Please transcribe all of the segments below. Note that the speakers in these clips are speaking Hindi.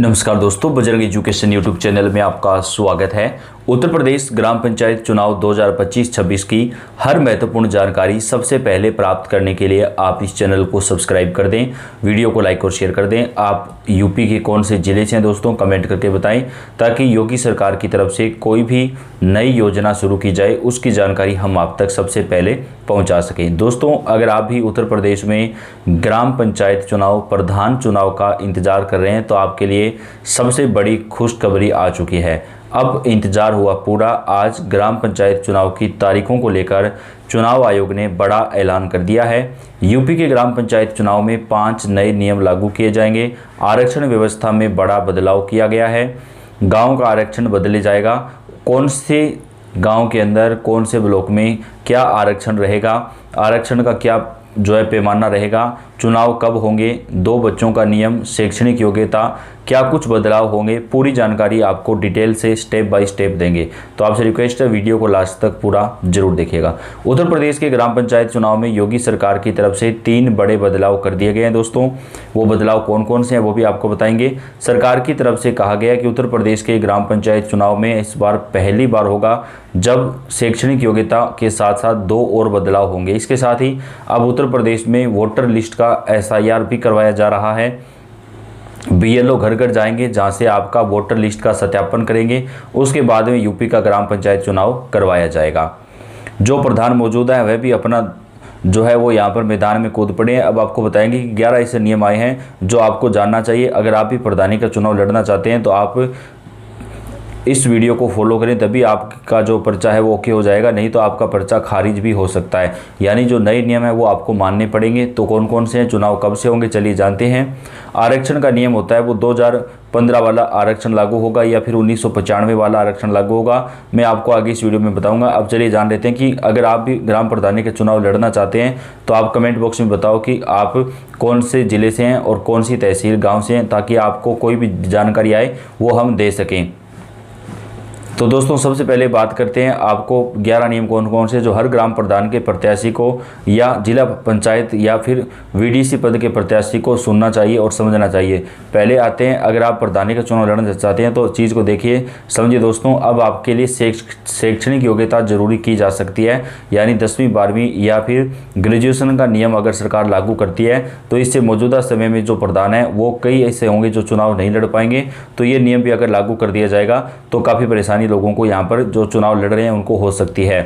नमस्कार दोस्तों, बजरंग एजुकेशन यूट्यूब चैनल में आपका स्वागत है। उत्तर प्रदेश ग्राम पंचायत चुनाव 2025-26 की हर महत्वपूर्ण जानकारी सबसे पहले प्राप्त करने के लिए आप इस चैनल को सब्सक्राइब कर दें, वीडियो को लाइक और शेयर कर दें। आप यूपी के कौन से जिले से हैं दोस्तों, कमेंट करके बताएं, ताकि योगी सरकार की तरफ से कोई भी नई योजना शुरू की जाए उसकी जानकारी हम आप तक सबसे पहले पहुंचा सकें। दोस्तों, अगर आप भी उत्तर प्रदेश में ग्राम पंचायत चुनाव, प्रधान चुनाव का इंतजार कर रहे हैं तो आपके लिए सबसे बड़ी खुशखबरी आ चुकी है। अब इंतजार हुआ पूरा। आज ग्राम पंचायत चुनाव की तारीखों को लेकर चुनाव आयोग ने बड़ा ऐलान कर दिया है। यूपी के ग्राम पंचायत चुनाव में 5 नए नियम लागू किए जाएंगे। आरक्षण व्यवस्था में बड़ा बदलाव किया गया है। गांव का आरक्षण बदले जाएगा। कौन से गांव के अंदर, कौन से ब्लॉक में क्या आरक्षण रहेगा, आरक्षण का क्या पैमाना रहेगा, चुनाव कब होंगे, 2 बच्चों का नियम, शैक्षणिक योग्यता, क्या कुछ बदलाव होंगे, पूरी जानकारी आपको डिटेल से स्टेप बाय स्टेप देंगे। तो आपसे रिक्वेस्ट है, वीडियो को लास्ट तक पूरा जरूर देखिएगा। उत्तर प्रदेश के ग्राम पंचायत चुनाव में योगी सरकार की तरफ से 3 बड़े बदलाव कर दिए गए हैं दोस्तों। वो बदलाव कौन कौन से हैं वो भी आपको बताएंगे। सरकार की तरफ से कहा गया कि उत्तर प्रदेश के ग्राम पंचायत चुनाव में इस बार पहली बार होगा जब शैक्षणिक योग्यता के साथ साथ 2 और बदलाव होंगे। इसके साथ ही अब उत्तर प्रदेश में वोटर लिस्ट का SIR भी करवाया जा रहा है। BLO घर घर जाएंगे, जहां से आपका वोटर लिस्ट का सत्यापन करेंगे। उसके बाद में यूपी का ग्राम पंचायत चुनाव करवाया जाएगा। जो प्रधान मौजूद है वह भी अपना वो यहाँ पर मैदान में कूद पड़े हैं। अब आपको बताएंगे कि 11 ऐसे नियम आए हैं जो आपको जानना चाहिए। अगर आप भी प्रधानी का चुनाव लड़ना चाहते हैं तो आप इस वीडियो को फॉलो करें, तभी आपका जो पर्चा है वो ओके हो जाएगा, नहीं तो आपका पर्चा खारिज भी हो सकता है। यानी जो नए नियम है वो आपको मानने पड़ेंगे। तो कौन कौन से हैं, चुनाव कब से होंगे, चलिए जानते हैं। आरक्षण का नियम होता है वो 2015 वाला आरक्षण लागू होगा या फिर 1995 वाला आरक्षण लागू होगा, मैं आपको आगे इस वीडियो में बताऊंगा। अब चलिए जान लेते हैं कि अगर आप भी ग्राम प्रधानी के चुनाव लड़ना चाहते हैं तो आप कमेंट बॉक्स में बताओ कि आप कौन से ज़िले से हैं और कौन सी तहसील गाँव से हैं, ताकि आपको कोई भी जानकारी आए वो हम दे सकें। तो दोस्तों, सबसे पहले बात करते हैं आपको 11 नियम कौन कौन से जो हर ग्राम प्रधान के प्रत्याशी को या जिला पंचायत या फिर VDC पद के प्रत्याशी को सुनना चाहिए और समझना चाहिए। पहले आते हैं, अगर आप प्रधानी का चुनाव लड़ना चाहते हैं तो चीज़ को देखिए, समझिए दोस्तों। अब आपके लिए शैक्षणिक योग्यता जरूरी की जा सकती है, यानी 10वीं 12वीं या फिर ग्रेजुएशन का नियम अगर सरकार लागू करती है तो इससे मौजूदा समय में जो प्रधान है वो कई ऐसे होंगे जो चुनाव नहीं लड़ पाएंगे। तो ये नियम भी अगर लागू कर दिया जाएगा तो काफ़ी परेशानी लोगों को यहाँ पर जो चुनाव लड़ रहे हैं उनको हो सकती है।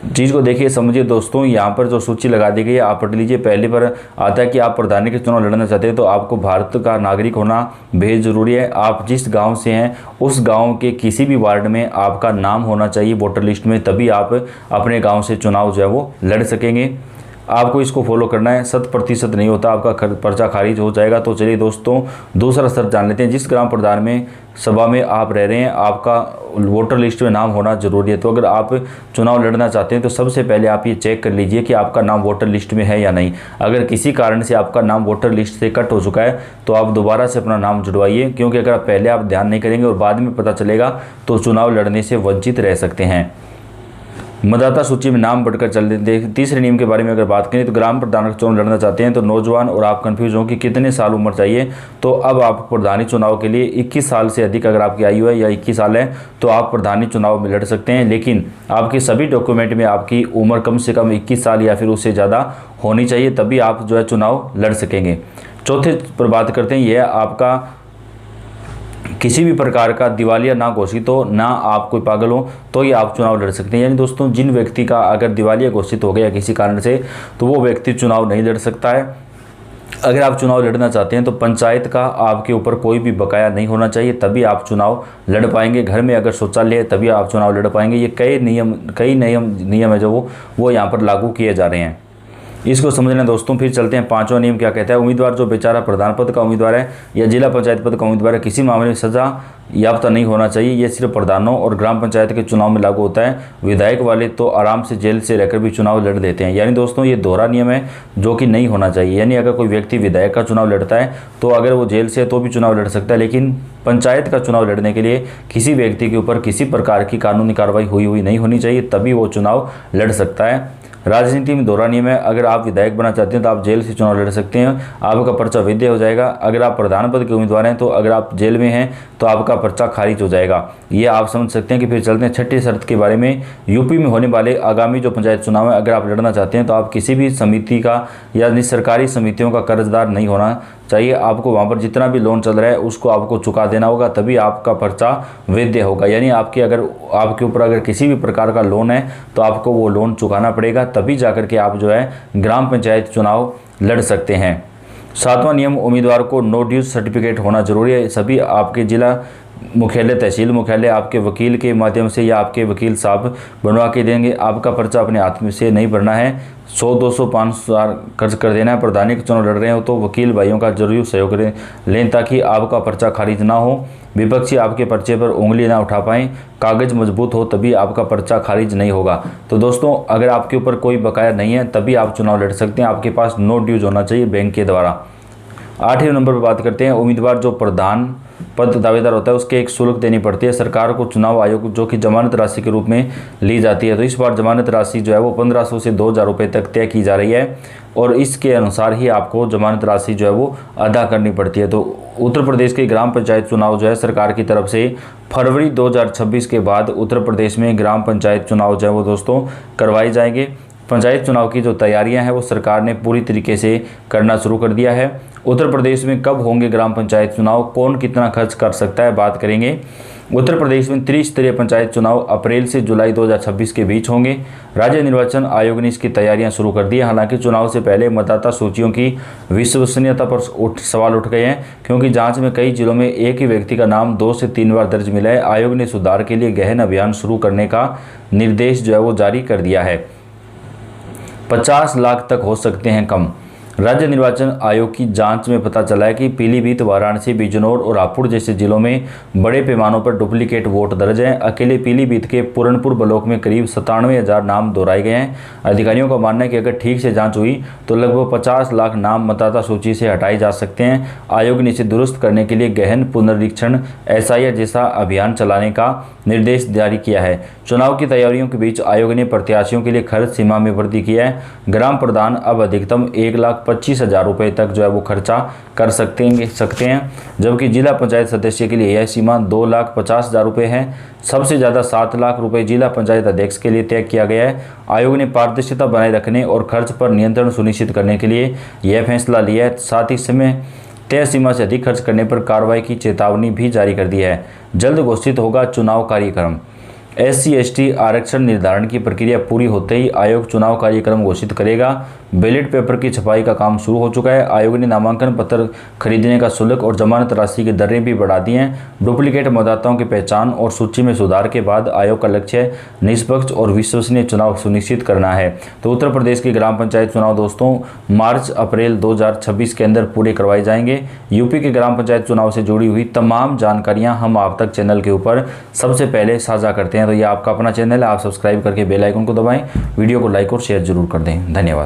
चीज़ को देखिए, समझिए दोस्तों। यहाँ पर जो सूची लगा दी गई है आप पढ़ लीजिए। पहले पर आता है कि आप प्रधानी के चुनाव लड़ना चाहते हैं तो आपको भारत का नागरिक होना बेहद ज़रूरी है। आप जिस गांव से हैं उस गांव के किसी भी वार्ड में आपका नाम होना चाहिए वोटर लिस्ट में, तभी आप अपने गाँव से चुनाव जो है वो लड़ सकेंगे। आपको इसको फॉलो करना है। 100% नहीं होता, आपका पर्चा खारिज हो जाएगा। तो चलिए दोस्तों, दूसरा शर्त जान लेते हैं। जिस ग्राम प्रधान में सभा में आप रह रहे हैं आपका वोटर लिस्ट में नाम होना जरूरी है। तो अगर आप चुनाव लड़ना चाहते हैं तो सबसे पहले आप ये चेक कर लीजिए कि आपका नाम वोटर लिस्ट में है या नहीं। अगर किसी कारण से आपका नाम वोटर लिस्ट से कट हो चुका है तो आप दोबारा से अपना नाम जुड़वाइए, क्योंकि अगर आप पहले आप ध्यान नहीं करेंगे और बाद में पता चलेगा तो चुनाव लड़ने से वंचित रह सकते हैं। मतदाता सूची में नाम बढ़कर चल देते। तीसरे नियम के बारे में अगर बात करें तो ग्राम प्रधान का चुनाव लड़ना चाहते हैं तो नौजवान और आप कंफ्यूज हो कि कितने साल उम्र चाहिए, तो अब आप प्रधानी चुनाव के लिए 21 साल से अधिक अगर आपकी आयु है या 21 साल है तो आप प्रधानी चुनाव में लड़ सकते हैं। लेकिन आपके सभी डॉक्यूमेंट में आपकी उम्र कम से कम 21 साल या फिर उससे ज़्यादा होनी चाहिए, तभी आप चुनाव लड़ सकेंगे। चौथे पर बात करते हैं, यह आपका किसी भी प्रकार का दिवालिया ना घोषित हो, ना आप कोई पागल हो, तो ये आप चुनाव लड़ सकते हैं। यानी दोस्तों, जिन व्यक्ति का अगर दिवालिया घोषित हो गया किसी कारण से तो वो व्यक्ति चुनाव नहीं लड़ सकता है। अगर आप चुनाव लड़ना चाहते हैं तो पंचायत का आपके ऊपर कोई भी बकाया नहीं होना चाहिए, तभी आप चुनाव लड़ पाएंगे। घर में अगर शौचालय है तभी आप चुनाव लड़ पाएंगे। ये कई नियम है जो वो यहाँ पर लागू किए जा रहे हैं, इसको समझना दोस्तों। फिर चलते हैं 5वां नियम क्या कहता है। उम्मीदवार जो बेचारा प्रधान पद का उम्मीदवार है या जिला पंचायत पद का उम्मीदवार है, किसी मामले में सजा याफ्ता नहीं होना चाहिए। ये सिर्फ प्रधानों और ग्राम पंचायत के चुनाव में लागू होता है। विधायक वाले तो आराम से जेल से रहकर भी चुनाव लड़ देते हैं। यानी दोस्तों, ये दोहरा नियम है जो कि नहीं होना चाहिए। यानी अगर कोई व्यक्ति विधायक का चुनाव लड़ता है तो अगर वो जेल से है तो भी चुनाव लड़ सकता है, लेकिन पंचायत का चुनाव लड़ने के लिए किसी व्यक्ति के ऊपर किसी प्रकार की कानूनी कार्रवाई हुई नहीं होनी चाहिए, तभी वो चुनाव लड़ सकता है। राजनीति में दोहरा नियम है, अगर आप विधायक बनना चाहते हैं तो आप जेल से चुनाव लड़ सकते हैं, आपका पर्चा वैध हो जाएगा। अगर आप प्रधान पद के उम्मीदवार हैं तो अगर आप जेल में हैं तो आपका पर्चा खारिज हो जाएगा। ये आप समझ सकते हैं कि फिर चलते हैं छठी शर्त के बारे में। यूपी में होने वाले आगामी जो पंचायत चुनाव है, अगर आप लड़ना चाहते हैं तो आप किसी भी समिति का या सरकारी समितियों का कर्जदार नहीं होना चाहिए। आपको वहाँ पर जितना भी लोन चल रहा है उसको आपको चुका देना होगा, तभी आपका पर्चा वैध होगा। यानी आपके ऊपर अगर किसी भी प्रकार का लोन है तो आपको वो लोन चुकाना पड़ेगा, तभी जाकर के आप जो है ग्राम पंचायत चुनाव लड़ सकते हैं। 7वां नियम, उम्मीदवार को नो ड्यूज सर्टिफिकेट होना जरूरी है। सभी आपके जिला मुख्यालय, तहसील मुख्यालय आपके वकील के माध्यम से या आपके वकील साहब बनवा के देंगे। आपका पर्चा अपने हाथ से नहीं भरना है, 100, 200, 500 खर्च कर देना है। प्रधानी के चुनाव लड़ रहे हो तो वकील भाइयों का जरूर सहयोग लें ताकि आपका पर्चा खारिज ना हो, विपक्षी आपके पर्चे पर उंगली ना उठा पाएं। कागज मजबूत हो तभी आपका पर्चा खारिज नहीं होगा। तो दोस्तों, अगर आपके ऊपर कोई बकाया नहीं है तभी आप चुनाव लड़ सकते हैं, आपके पास नो ड्यूज होना चाहिए बैंक के द्वारा। 8वें नंबर पर बात करते हैं, उम्मीदवार जो प्रधान पद दावेदार होता है उसके एक शुल्क देनी पड़ती है सरकार को चुनाव आयोग, जो कि जमानत राशि के रूप में ली जाती है। तो इस बार जमानत राशि जो है वो 1500 से 2000 रुपये तक तय की जा रही है और इसके अनुसार ही आपको जमानत राशि जो है वो अदा करनी पड़ती है। तो उत्तर प्रदेश के ग्राम पंचायत चुनाव जो है सरकार की तरफ से फरवरी 2026 के बाद उत्तर प्रदेश में ग्राम पंचायत चुनाव जो है वो दोस्तों करवाए जाएंगे। पंचायत चुनाव की जो तैयारियां हैं वो सरकार ने पूरी तरीके से करना शुरू कर दिया है। उत्तर प्रदेश में कब होंगे ग्राम पंचायत चुनाव, कौन कितना खर्च कर सकता है, बात करेंगे। उत्तर प्रदेश में त्रिस्तरीय पंचायत चुनाव अप्रैल से जुलाई 2026 के बीच होंगे। राज्य निर्वाचन आयोग ने इसकी तैयारियां शुरू कर दी है। हालांकि चुनाव से पहले मतदाता सूचियों की विश्वसनीयता पर सवाल उठ गए हैं, क्योंकि जांच में कई जिलों में एक ही व्यक्ति का नाम 2 से 3 बार दर्ज मिला है। आयोग ने सुधार के लिए गहन अभियान शुरू करने का निर्देश जो है वो जारी कर दिया है। 50 लाख तक हो सकते हैं कम। राज्य निर्वाचन आयोग की जांच में पता चला है कि पीलीभीत, वाराणसी, बिजनौर और हापुड़ जैसे जिलों में बड़े पैमानों पर डुप्लीकेट वोट दर्ज हैं। अकेले पीलीभीत के पूरनपुर ब्लॉक में करीब 97,000 नाम दोहराए गए हैं। अधिकारियों का मानना है कि अगर ठीक से जांच हुई तो लगभग 50 लाख नाम मतदाता सूची से हटाए जा सकते हैं। आयोग ने इसे दुरुस्त करने के लिए गहन पुनरीक्षण SIR जैसा अभियान चलाने का निर्देश जारी किया है। चुनाव की तैयारियों के बीच आयोग ने प्रत्याशियों के लिए खर्च सीमा में वृद्धि की है। ग्राम प्रधान अब अधिकतम 1,25,000 रुपये तक जो है वो खर्चा कर सकते हैं, जबकि जिला पंचायत सदस्य के लिए यह सीमा 2,50,000 रुपये है। सबसे ज़्यादा 7 लाख रुपये जिला पंचायत अध्यक्ष के लिए तय किया गया है। आयोग ने पारदर्शिता बनाए रखने और खर्च पर नियंत्रण सुनिश्चित करने के लिए यह फैसला लिया है। साथ ही समय तय सीमा से अधिक खर्च करने पर कार्रवाई की चेतावनी भी जारी कर दी है। जल्द घोषित होगा चुनाव कार्यक्रम। SC/ST आरक्षण निर्धारण की प्रक्रिया पूरी होते ही आयोग चुनाव कार्यक्रम घोषित करेगा। बैलेट पेपर की छपाई का काम शुरू हो चुका है। आयोग ने नामांकन पत्र खरीदने का शुल्क और जमानत राशि की दरें भी बढ़ा दी हैं। डुप्लीकेट मतदाताओं की पहचान और सूची में सुधार के बाद आयोग का लक्ष्य निष्पक्ष और विश्वसनीय चुनाव सुनिश्चित करना है। तो उत्तर प्रदेश के ग्राम पंचायत चुनाव दोस्तों मार्च-अप्रैल 2026 के अंदर पूरे करवाए जाएंगे। यूपी के ग्राम पंचायत चुनाव से जुड़ी हुई तमाम जानकारियाँ हम आप तक चैनल के ऊपर सबसे पहले साझा करते हैं। तो ये आपका अपना चैनल है, आप सब्सक्राइब करके बेल आइकन को दबाएं, वीडियो को लाइक और शेयर जरूर कर दें। धन्यवाद।